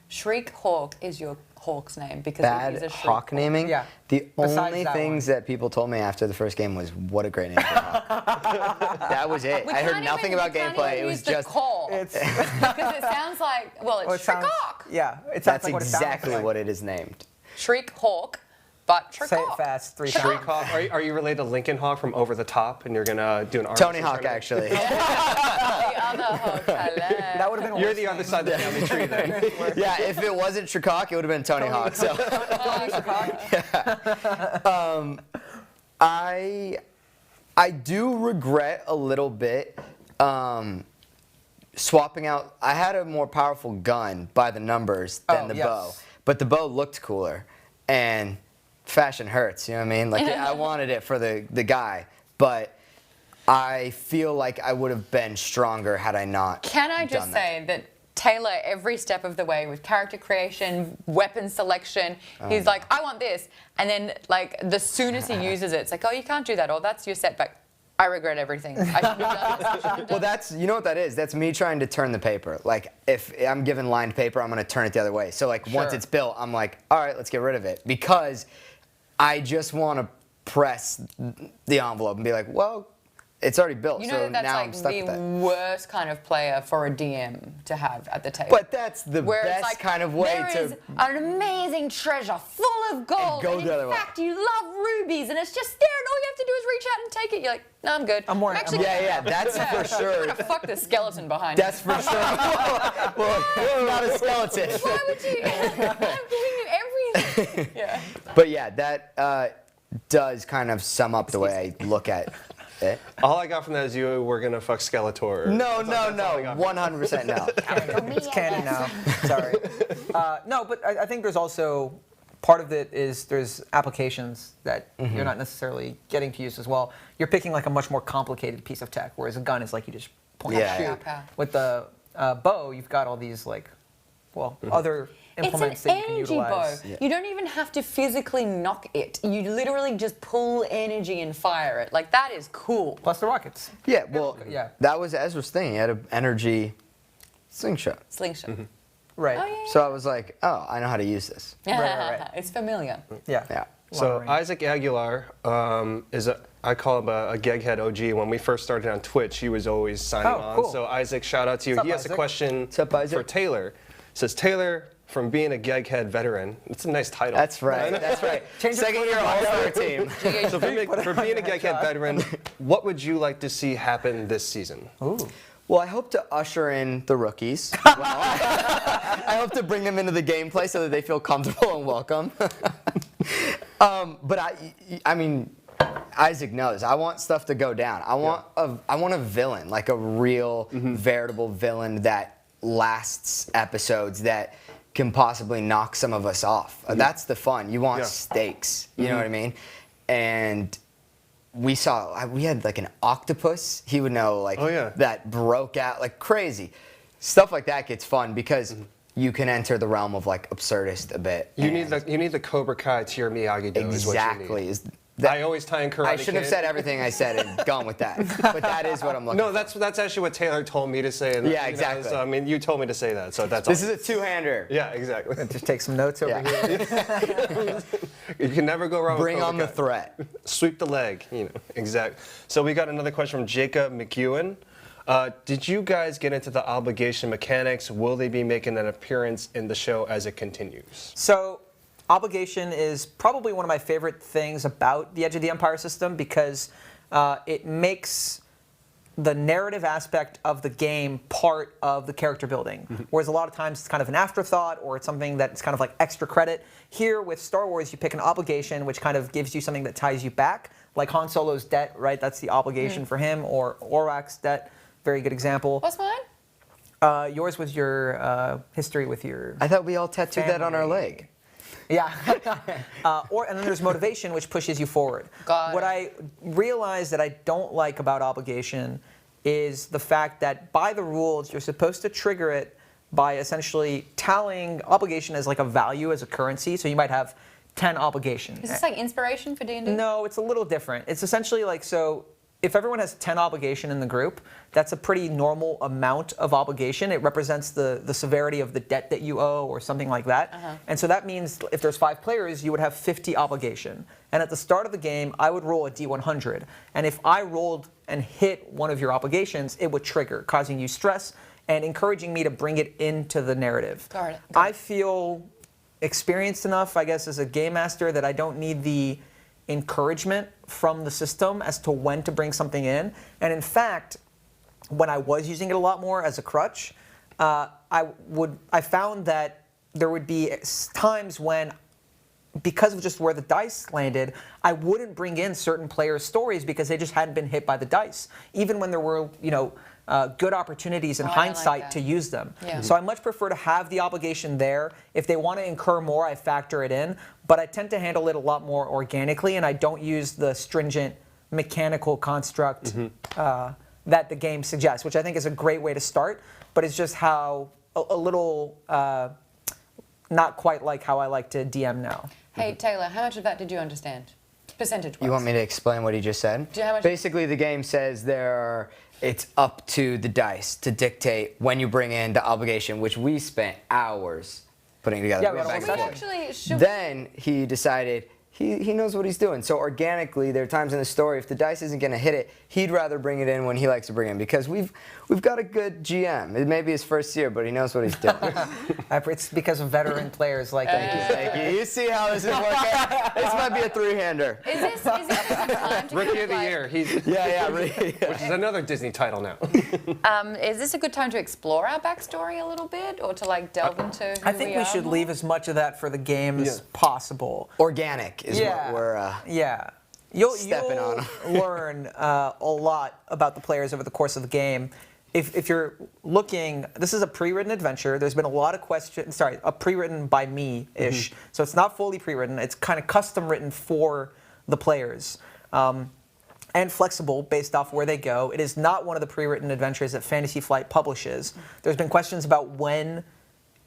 Shriek Hawk is your hawk's name because Bad it is a shriek hawk naming? Yeah. The Besides only that things that people told me after the first game was, what a great name for a hawk. That was it. We I heard can't nothing even- about we can't gameplay. even It use was the just... call It's because it sounds like, well, it's it sounds- Shriek-Hawk. Yeah, it sounds That's like what it sounds exactly like. what it is named. Shriek Hawk, but Shriek Say it Hawk. fast 3 Shriek times. Hawk. Are you related to Lincoln Hawk from Over the Top, and you're gonna do an arm Tony wrestling Hawk, tournament? actually. The other Hawk. That would have been. a You're worse the other name. side of the family tree then. Yeah, if it wasn't Shikok, it would have been Tony Hawk. So. I do regret a little bit swapping out. I had a more powerful gun by the numbers than Oh, the yes. bow, but the bow looked cooler, and fashion hurts. You know what I mean? Like I wanted it for the guy, but I feel like I would have been stronger had I not. Can I just done that. say that Taylor, every step of the way with character creation, weapon selection, he's like, I want this. And then, like, the soon as he uses it, it's like, oh, you can't do that, or that's your setback. I regret everything. I should have done this. I should have done Well, that's, you know what that is? That's me trying to turn the paper. Like, if I'm given lined paper, I'm going to turn it the other way. So, like, once Sure. it's built, I'm like, all right, let's get rid of it. Because I just want to press the envelope and be like, well, it's already built, You know so that that's now like I'm stuck the with it. worst kind of player for a DM to have at the table. But that's the Where best it's like, kind of way there is an amazing treasure full of gold, go and the other in way. fact you love rubies, and it's just there, and all you have to do is reach out and take it. You're like, no, I'm good. Yeah, that's for You're sure. gonna fuck the skeleton behind That's for sure. well, not a skeleton. you. Why would you? I'm giving you everything. Yeah. But yeah, that does kind of sum up the way I look at it. All I got from that is you were gonna fuck Skeletor. No, That's all I got. 100% no. It's canon now. Sorry. No, but I think there's also part of it is there's applications that you're not necessarily getting to use as well. You're picking like a much more complicated piece of tech, whereas a gun is like you just point Yeah, and yeah. shoot. Yeah. With the bow, you've got all these like, well, other implements It's an that you can energy utilize. bow. You don't even have to physically knock it. You literally just pull energy and fire it. Like, that is cool. Plus the rockets. Yeah, well, Yeah. that was Ezra's thing. He had an energy slingshot. Slingshot. Right. Oh, yeah. So I was like, oh, I know how to use this. Right. It's familiar. Yeah. Yeah. So Long range. Isaac Aguilar is I call him a GEGGHEAD OG. When we first started on Twitch, he was always signing Oh, on. cool. So Isaac, shout out to you. What's up, He has Isaac? a question What's up, Isaac? for Taylor. It says, Taylor, from being a GEGGHEAD veteran, it's a nice title. That's right. That's right. Change your Second year All-Star team. So for being a GEGGHEAD veteran, what would you like to see happen this season? Ooh. Well, I hope to usher in the rookies. Well, I hope to bring them into the gameplay so that they feel comfortable and welcome. But I mean, Isaac knows. I want stuff to go down. I want a villain, like a real, veritable villain that lasts episodes, that can possibly knock some of us off. That's the fun. You want stakes. You know what I mean? And we had like an octopus. He would know, like, that broke out like crazy. Stuff like that gets fun because you can enter the realm of like absurdist a bit. You need the Cobra Kai to your Miyagi-Do is what you need. I always tie in Karate I shouldn't have Kid. said everything I said and gone with that. But that is what I'm looking No, for. that's actually what Taylor told me to say. And Yeah, you know, exactly. so, I mean, you told me to say that, so that's This all. is a two-hander. Yeah, exactly. Just take some notes over here. You can never go wrong Bring with on Cobra the Kai. threat. Sweep the leg, exact. So we got another question from Jacob McEwen. Did you guys get into the obligation mechanics? Will they be making an appearance in the show as it continues? So, obligation is probably one of my favorite things about the Edge of the Empire system because it makes the narrative aspect of the game part of the character building. Whereas a lot of times it's kind of an afterthought or it's something that's kind of like extra credit. Here with Star Wars, you pick an obligation which kind of gives you something that ties you back. Like Han Solo's debt, right? That's the obligation for him. Or Aurak's debt, very good example. What's mine? Yours was your history with your... I thought we all tattooed that on our Family. leg. Yeah. And then there's motivation, which pushes you forward. Got What it. I realize that I don't like about obligation is the fact that by the rules, you're supposed to trigger it by essentially tallying obligation as like a value, as a currency. So you might have 10 obligations. Is this like inspiration for D&D? No, it's a little different. It's essentially like, so if everyone has 10 obligation in the group, that's a pretty normal amount of obligation. It represents the severity of the debt that you owe or something like that. And so that means if there's 5 players, you would have 50 obligation. And at the start of the game, I would roll a D100. And if I rolled and hit one of your obligations, it would trigger, causing you stress and encouraging me to bring it into the narrative. Got it. I feel experienced enough, I guess, as a game master that I don't need the encouragement from the system as to when to bring something in. And in fact, when I was using it a lot more as a crutch, I found that there would be times when, because of just where the dice landed, I wouldn't bring in certain players' stories because they just hadn't been hit by the dice, even when there were, good opportunities in hindsight to use them. Yeah. So I much prefer to have the obligation there. If they want to incur more, I factor it in, but I tend to handle it a lot more organically, and I don't use the stringent mechanical construct that the game suggests, which I think is a great way to start, but it's just how a little not quite like how I like to DM now. Hey, Taylor, how much of that did you understand? Percentage-wise. You want me to explain what he just said? Do you know how much- Basically, the game says it's up to the dice to dictate when you bring in the obligation, which we spent hours putting together. Yeah, we had a back whole and session. forth. Then he decided he knows what he's doing. So organically, there are times in the story, if the dice isn't going to hit it, he'd rather bring it in when he likes to bring it in, because we've got a good GM. It may be his first year, but he knows what he's doing. It's because of veteran players like Thank you. You see how this is working? This might be a three-hander. Is this a good time to Rookie of the Year. Which is another Disney title now. Is this a good time to explore our backstory a little bit, or to like delve into who I think we should more? leave as much of that for the game as possible. Organic is what we're... You'll stepping on 'em. learn a lot about the players over the course of the game. If you're looking, this is a pre-written adventure. There's been a lot of questions. Sorry, a pre-written by me-ish. So it's not fully pre-written. It's kind of custom written for the players. And flexible based off where they go. It is not one of the pre-written adventures that Fantasy Flight publishes. There's been questions about when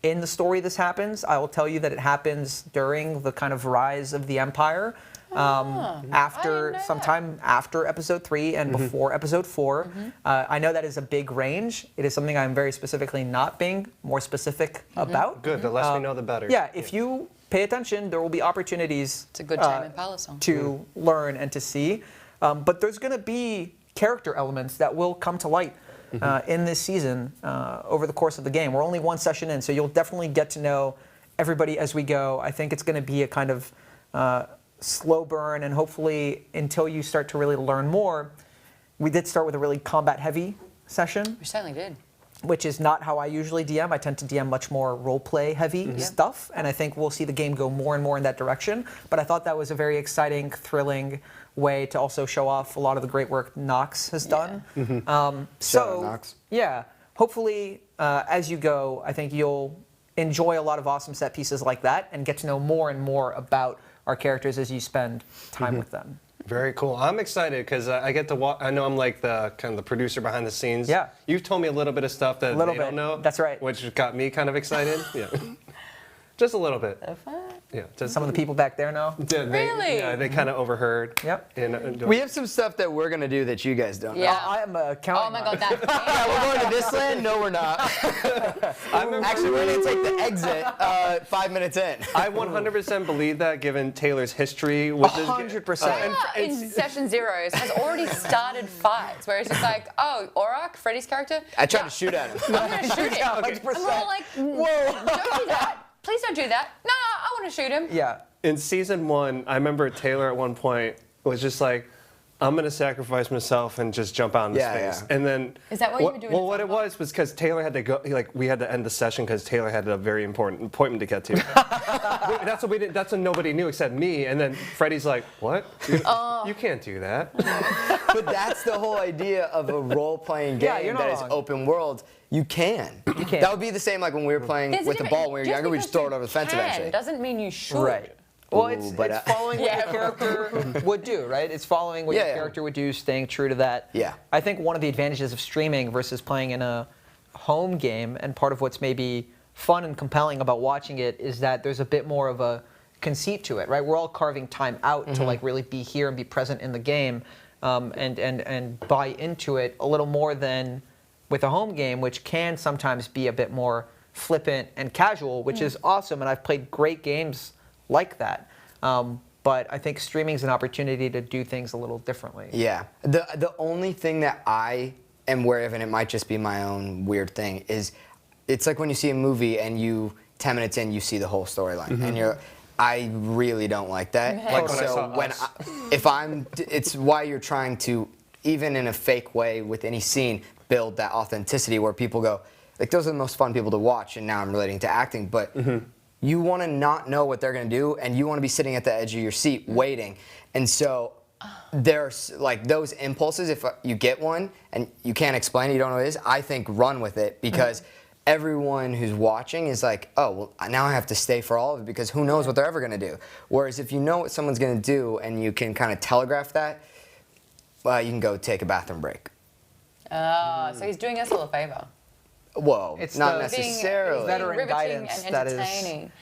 in the story this happens. I will tell you that it happens during the kind of rise of the Empire. Sometime after episode 3 and before episode 4. I know that is a big range. It is something I'm very specifically not being more specific about. Good. The less we know, the better. Yeah, if you pay attention, there will be opportunities It's a good time in Palisson. to learn and to see. But there's going to be character elements that will come to light in this season over the course of the game. We're only one session in, so you'll definitely get to know everybody as we go. I think it's going to be a kind of slow burn, and hopefully until you start to really learn more. We did start with a really combat-heavy session. We certainly did. Which is not how I usually DM. I tend to DM much more role-play heavy stuff, and I think we'll see the game go more and more in that direction. But I thought that was a very exciting, thrilling way to also show off a lot of the great work Nox has done. Shout out Nox. Yeah, hopefully as you go, I think you'll enjoy a lot of awesome set pieces like that and get to know more and more about our characters as you spend time with them. Very cool. I'm excited because I get to watch. I know I'm like the kind of the producer behind the scenes. Yeah. You've told me a little bit of stuff that they don't know. That's right. Which got me kind of excited. Yeah. Just a little bit. Yeah. Just Some of the people back there know. Really? Yeah, they kind of overheard. Yep. And, We have some stuff that we're going to do that you guys don't know. Yeah. I am counting Oh my on God, it. that. Yeah, we're going to this land? No, we're not. Actually, we're going to take the exit 5 minutes in. I 100% believe that, given Taylor's history with this. 100%. Taylor in session zeros has already started fights where it's just like, oh, Auroch, Freddy's character. I tried to shoot at him. I'm gonna shoot him. Yeah, And we're all like, whoa, don't do that. Please don't do that. No, I want to shoot him. Yeah. In season 1, I remember Taylor at one point was just like, I'm going to sacrifice myself and just jump out into space. Yeah. And then... Is that what you were doing? Well, what it was because Taylor had to go, we had to end the session because Taylor had a very important appointment to get to. That's what we did. That's what nobody knew except me. And then Freddie's like, what? You can't do that. But that's the whole idea of a role-playing Yeah, game you're not that is wrong. open world. You can. You can. That would be the same like when we were playing There's a with the difference. ball when we were Just younger. We because just throw it you over the fence can eventually. doesn't mean you should. Right. Well, it's but, following what your character would do, right? It's following what your character would do, staying true to that. Yeah. I think one of the advantages of streaming versus playing in a home game, and part of what's maybe fun and compelling about watching it, is that there's a bit more of a conceit to it, right? We're all carving time out to like really be here and be present in the game, and buy into it a little more than with a home game, which can sometimes be a bit more flippant and casual, which is awesome. And I've played great games like that. But I think streaming is an opportunity to do things a little differently. Yeah. The only thing that I am wary of, and it might just be my own weird thing, is it's like when you see a movie and 10 minutes in, you see the whole storyline, and I really don't like that. Like when I so saw when it's why you're trying to, even in a fake way with any scene, build that authenticity where people go, like, those are the most fun people to watch, and now I'm relating to acting, but you want to not know what they're going to do, and you want to be sitting at the edge of your seat waiting. And so there's like those impulses, if you get one and you can't explain it, you don't know what it is, I think run with it, because everyone who's watching is like, oh, well, now I have to stay for all of it, because who knows what they're ever going to do. Whereas if you know what someone's going to do and you can kind of telegraph that, well, you can go take a bathroom break. So he's doing us all a favor. Whoa, It's not the- necessarily. Being Veteran riveting guidance and that is entertaining. And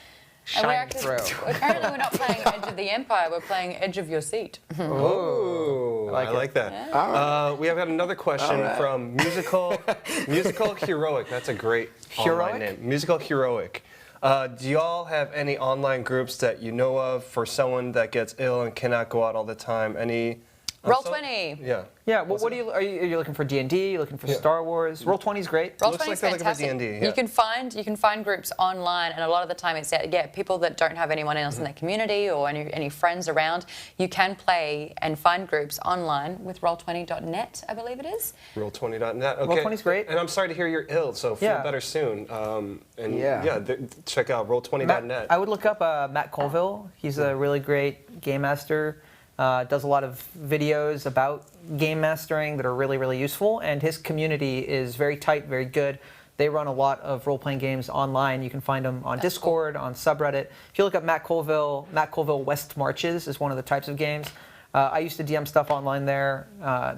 shining through. Apparently we're not playing Edge of the Empire, we're playing Edge of your seat. Oh, I like that. Yeah. We have got another question from Musical Heroic. That's a great online name. Musical Heroic. Do y'all have any online groups that you know of for someone that gets ill and cannot go out all the time? Any? Roll20. Yeah. Yeah, well, what are you looking for D&D? You looking for Star Wars? Roll20 is great. Roll20 Looks like is they're looking for fantastic. D&D, yeah. You can find groups online, and a lot of the time it's people that don't have anyone else in their community or any friends around. You can play and find groups online with roll20.net, I believe it is. Roll20.net. Okay. Roll20 is great. And I'm sorry to hear you're ill, so feel better soon. Check out roll20.net. I would look up Matt Colville. He's a really great game master. Does a lot of videos about game mastering that are really, really useful, and his community is very tight, very good. They run a lot of role-playing games online. You can find them on Discord, on subreddit. If you look up Matt Colville West Marches is one of the types of games. I used to DM stuff online there.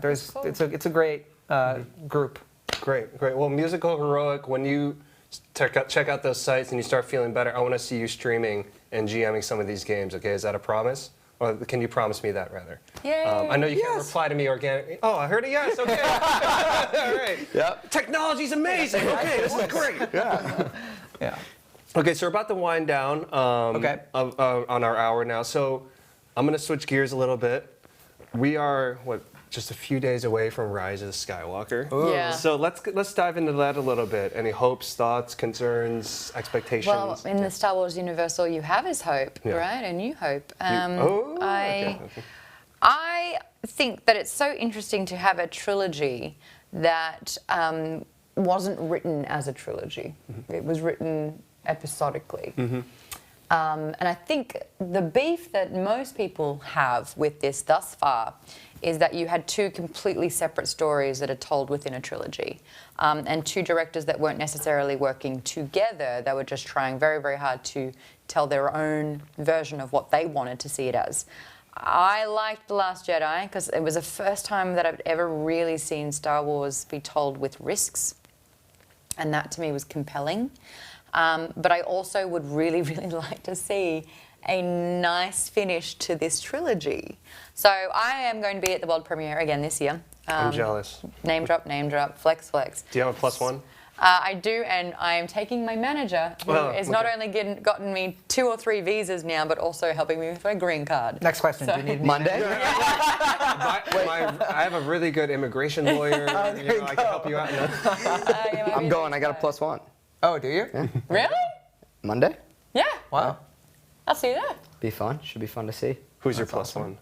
It's a great group. Great. Well, Musical Heroic, when you check out those sites and you start feeling better, I want to see you streaming and GMing some of these games, okay? Is that a promise? Or can you promise me that, rather? Yay. I know you can't reply to me organically. Oh, I heard a yes. Okay. All right. Yep. Technology's amazing. Okay, this is great. Yeah. Okay, so we're about to wind down on our hour now. So I'm going to switch gears a little bit. We are, just a few days away from Rise of the Skywalker. Yeah. So let's dive into that a little bit. Any hopes, thoughts, concerns, expectations? Well, in the Star Wars universe, all you have is hope, right? A new hope. I think that it's so interesting to have a trilogy that wasn't written as a trilogy. It was written episodically. And I think the beef that most people have with this thus far is that you had two completely separate stories that are told within a trilogy, and two directors that weren't necessarily working together. They were just trying very, very hard to tell their own version of what they wanted to see it as. I liked The Last Jedi because it was the first time that I've ever really seen Star Wars be told with risks, and that to me was compelling. But I also would really, really like to see a nice finish to this trilogy. So I am going to be at the world premiere again this year. I'm jealous. Name drop, flex. Do you have a +1? I do, and I am taking my manager, who is not only gotten me 2 or 3 visas now, but also helping me with my green card. Next question. Do you need Monday? I have a really good immigration lawyer. I can help you out. I'm going. I got a +1. Oh, do you? Yeah. Really? Monday? Yeah. Wow. I'll see you there. Be fun. Should be fun to see. Who's your +1?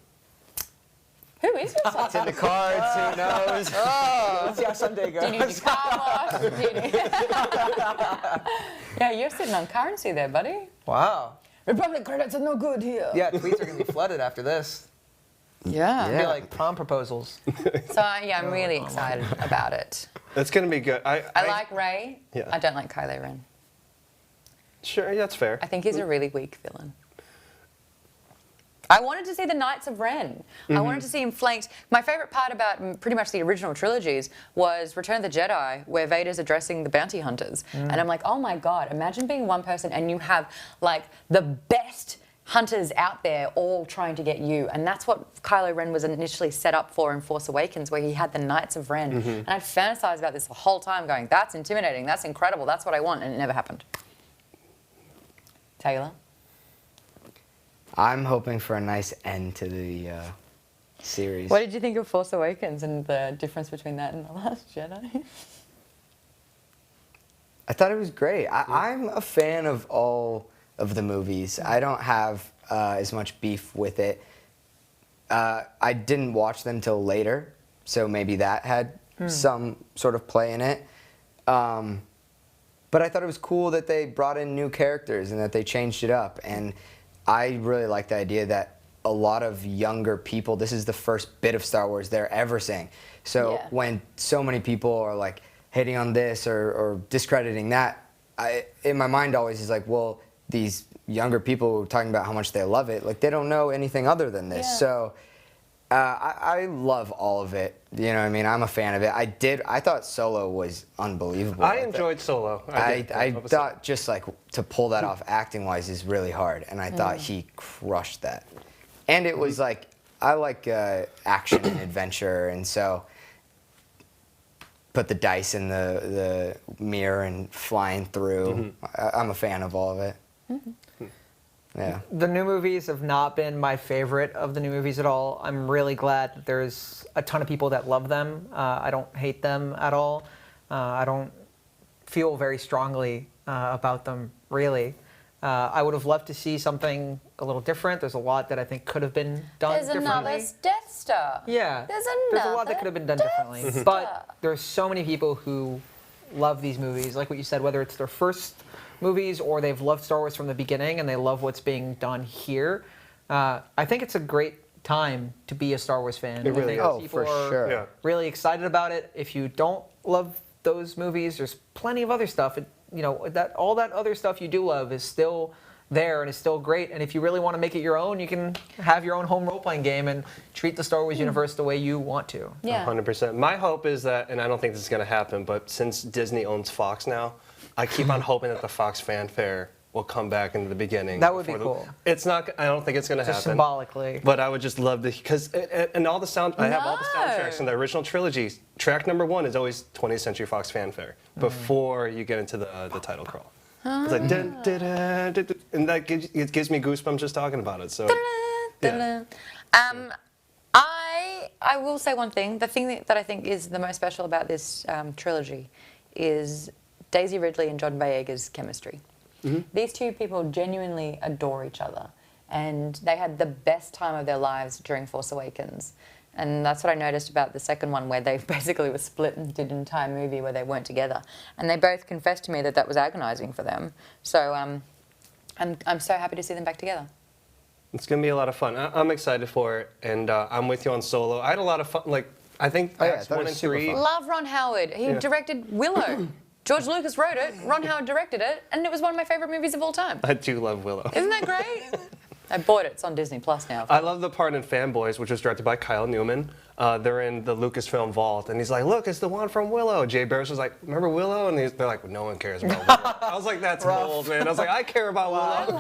Who is your son? It's in the cards. Who knows? Let's see how Sunday goes. Do you need your car wash? Yeah, you're sitting on currency there, buddy. Wow. Republic credits are no good here. Yeah, tweets are going to be flooded after this. Yeah. It'll be like prom proposals. So I'm really excited about it. It's going to be good. I like Rey. Yeah. I don't like Kylo Ren. Sure, that's fair. I think he's a really weak villain. I wanted to see the Knights of Ren. I wanted to see him flanked. My favorite part about pretty much the original trilogies was Return of the Jedi, where Vader's addressing the bounty hunters. And I'm like, oh my God, imagine being one person and you have like the best hunters out there all trying to get you. And that's what Kylo Ren was initially set up for in Force Awakens, where he had the Knights of Ren. And I'd fantasized about this the whole time going, that's intimidating, that's incredible, that's what I want, and it never happened. Taylor? I'm hoping for a nice end to the series. What did you think of Force Awakens and the difference between that and The Last Jedi? I thought it was great. I'm a fan of all of the movies. I don't have as much beef with it. I didn't watch them till later, so maybe that had some sort of play in it. But I thought it was cool that they brought in new characters and that they changed it up. And I really like the idea that a lot of younger people, this is the first bit of Star Wars they're ever seeing. So when so many people are like hating on this or discrediting that, in my mind always is like, well, these younger people who are talking about how much they love it, like they don't know anything other than this. So I love all of it. You know what I mean? I'm a fan of it. I thought Solo was unbelievable. I enjoyed Solo. I thought just like to pull that off acting wise is really hard, and I thought he crushed that. And it was like, I like action and adventure, and so put the dice in the mirror and flying through. I'm a fan of all of it. Yeah. The new movies have not been my favorite of the new movies at all. I'm really glad that there's a ton of people that love them. I don't hate them at all. I don't feel very strongly about them, really. I would have loved to see something a little different. There's a lot that I think could have been done differently. There's another Death Star. Yeah. There's a lot that could have been done differently. But there's so many people who love these movies, like what you said, whether it's their first movies or they've loved Star Wars from the beginning and they love what's being done here. I think it's a great time to be a Star Wars fan. It really is. Oh, People for are sure. really excited about it. If you don't love those movies, there's plenty of other stuff. All that other stuff you do love is still there and is still great. And if you really want to make it your own, you can have your own home role-playing game and treat the Star Wars universe the way you want to. Yeah. 100%. My hope is that, and I don't think this is going to happen, but since Disney owns Fox now, I keep on hoping that the Fox fanfare will come back into the beginning. That would be cool. It's not. I don't think it's going to happen. Just symbolically. But I would just love to, because and all the sound. I have all the soundtracks in the original trilogy. Track number 1 is always 20th Century Fox fanfare before you get into the title crawl. It's like dun, dun, dun, dun, dun, and that gives me goosebumps just talking about it. So. Yeah. I will say one thing. The thing that I think is the most special about this trilogy is Daisy Ridley and John Boyega's chemistry. These two people genuinely adore each other, and they had the best time of their lives during Force Awakens. And that's what I noticed about the second one, where they basically were split and did an entire movie where they weren't together. And they both confessed to me that that was agonizing for them. So I'm so happy to see them back together. It's going to be a lot of fun. I'm excited for it, and I'm with you on Solo. I had a lot of fun. Like, I think acts 1 and 3. Love Ron Howard. He directed Willow. George Lucas wrote it, Ron Howard directed it, and it was one of my favorite movies of all time. I do love Willow. Isn't that great? I bought it. It's on Disney Plus now. I love the part in Fanboys, which was directed by Kyle Newman. They're in the Lucasfilm vault, and he's like, look, it's the one from Willow. Jay Barris was like, remember Willow? And they're like, no one cares about Willow. I was like, that's bold, man. I was like, I care about Willow.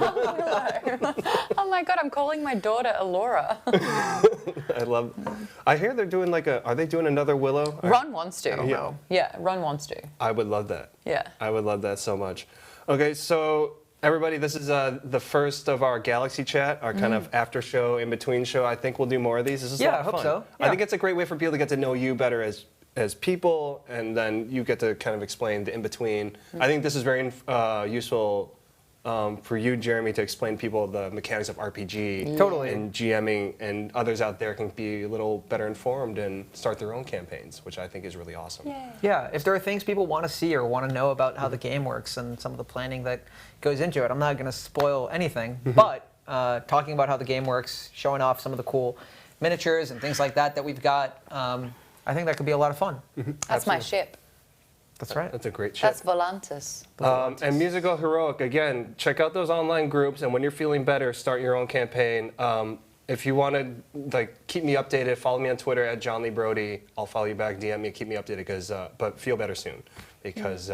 Willow. Oh my God, I'm calling my daughter Alora. I hear they're doing are they doing another Willow? Ron wants to. I don't know. Yeah, Ron wants to. I would love that. Yeah. I would love that so much. Okay, so everybody, this is the first of our Galaxy Chat, our kind of after show, in between show. I think we'll do more of these. This is a lot of fun. I hope so. I think it's a great way for people to get to know you better as people, and then you get to kind of explain the in between. I think this is very useful for you, Jeremy, to explain to people the mechanics of RPG. Totally. And GMing, and others out there can be a little better informed and start their own campaigns, which I think is really awesome. Yeah, if there are things people want to see or want to know about how the game works and some of the planning that goes into it, I'm not going to spoil anything, but talking about how the game works, showing off some of the cool miniatures and things like that we've got, I think that could be a lot of fun. That's my ship. That's right. That's a great ship. That's Volantis. And Musical Heroic, again, check out those online groups, and when you're feeling better, start your own campaign. if you want to like keep me updated, follow me on Twitter at John Lee Brody. I'll follow you back, DM me, keep me updated. But feel better soon, because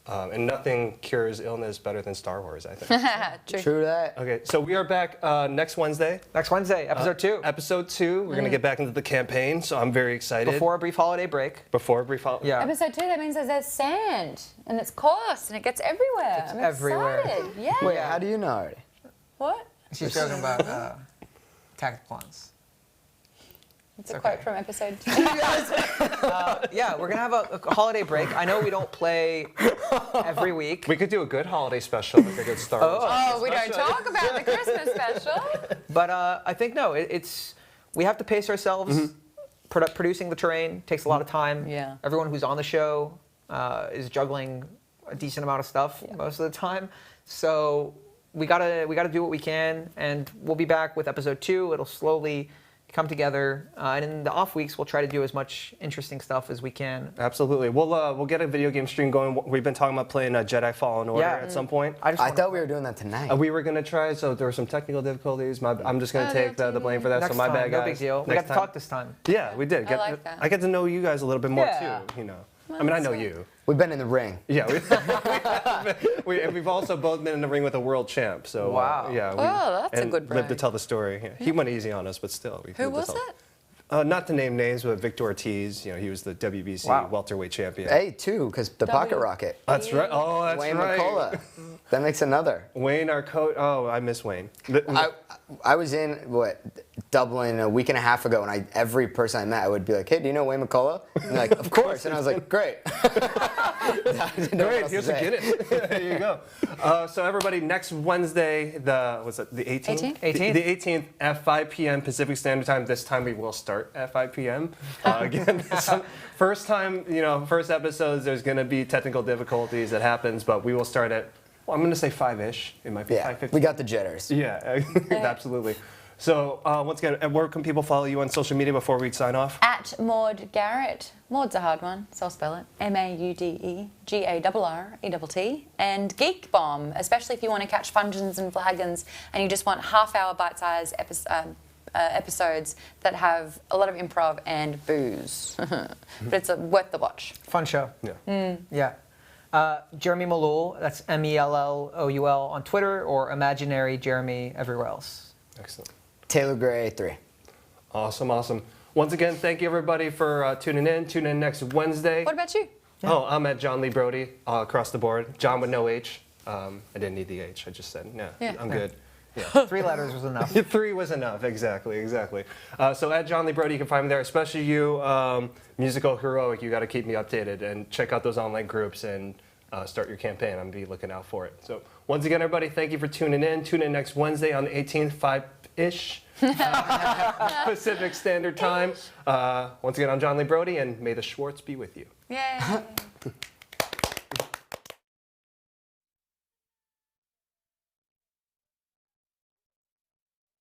and nothing cures illness better than Star Wars, I think. True that. Okay, so we are back next Wednesday. Next Wednesday, episode 2. Episode 2. We're gonna get back into the campaign, so I'm very excited. Before a brief holiday break. Before a brief holiday. Yeah. Episode 2, that means there's sand and it's coarse and it gets everywhere. I'm everywhere. excited. Yeah. Wait, how do you know already? What? She's talking about tactical ones. It's a quote from episode 2. Yeah, we're going to have a holiday break. I know we don't play every week. We could do a good holiday special, like a good Star Wars. Oh, we don't talk about the Christmas special. But I think, no, we have to pace ourselves. Producing the terrain takes a lot of time. Yeah. Everyone who's on the show is juggling a decent amount of stuff most of the time. So we gotta do what we can, and we'll be back with episode 2. It'll slowly come together, and in the off weeks we'll try to do as much interesting stuff as we can. Absolutely. We'll get a video game stream going. We've been talking about playing Jedi Fallen Order at some point. I thought we were doing that tonight. We were gonna try, so there were some technical difficulties. I'm just gonna take the blame for that. Next so my time, bad, no guys. big deal. We Next got to time. talk this time. Yeah, we did. I like that. I get to know you guys a little bit more Yeah. too. You know. I mean, I know you. We've been in the ring. Yeah, we've also both been in the ring with a world champ. So Wow. yeah. Oh, that's a good Lived to brag. tell the story. Yeah. He went easy on us, but still. Who was it? Not to name names, but Victor Ortiz. You know, he was the WBC welterweight champion. Hey, 2, because the pocket rocket. That's right. Oh, that's Wayne right. McCullough. That makes another. Wayne, our coach. Oh, I miss Wayne. I was in Dublin a week and a half ago, and every person I met, I would be like, "Hey, do you know Wayne McCullough?" And they're like, "Of course." And I was like, "Great." I didn't know what Great, else here's to a say. Guinness. There you go. So everybody, next Wednesday, the 18th? 18th? The 18th at 5 p.m. Pacific Standard Time. This time we will start at 5 p.m. Again, first episodes, there's going to be technical difficulties that happens, but we will start at, well, I'm going to say 5-ish. It might be Yeah, 5:50. we got the jitters. Yeah, absolutely. So once again, where can people follow you on social media before we sign off? At Maud Garrett. Maud's a hard one, so I'll spell it. MAUDEGARRETT. And Geek Bomb, especially if you want to catch Fungeons and Flagons and you just want half-hour bite-sized episodes that have a lot of improv and booze. But it's worth the watch. Fun show. Yeah. Yeah. Jeremy Malloul, that's MELLOUL on Twitter, or Imaginary Jeremy everywhere else. Excellent. Taylor Gray 3. Awesome. Once again, thank you everybody for tuning in. Tune in next Wednesday. What about you? Oh, I'm at John Lee Brody across the board. John with no H. I didn't need the H. I just said, I'm good. Yeah. 3 letters was enough. 3 was enough, exactly. So at John Lee Brody, you can find me there, especially you, Musical Heroic. You got to keep me updated and check out those online groups and start your campaign. I'm going to be looking out for it. So once again, everybody, thank you for tuning in. Tune in next Wednesday on the 18th, 5-ish Pacific Standard Time. Once again, I'm John Lee Brody, and may the Schwartz be with you. Yay.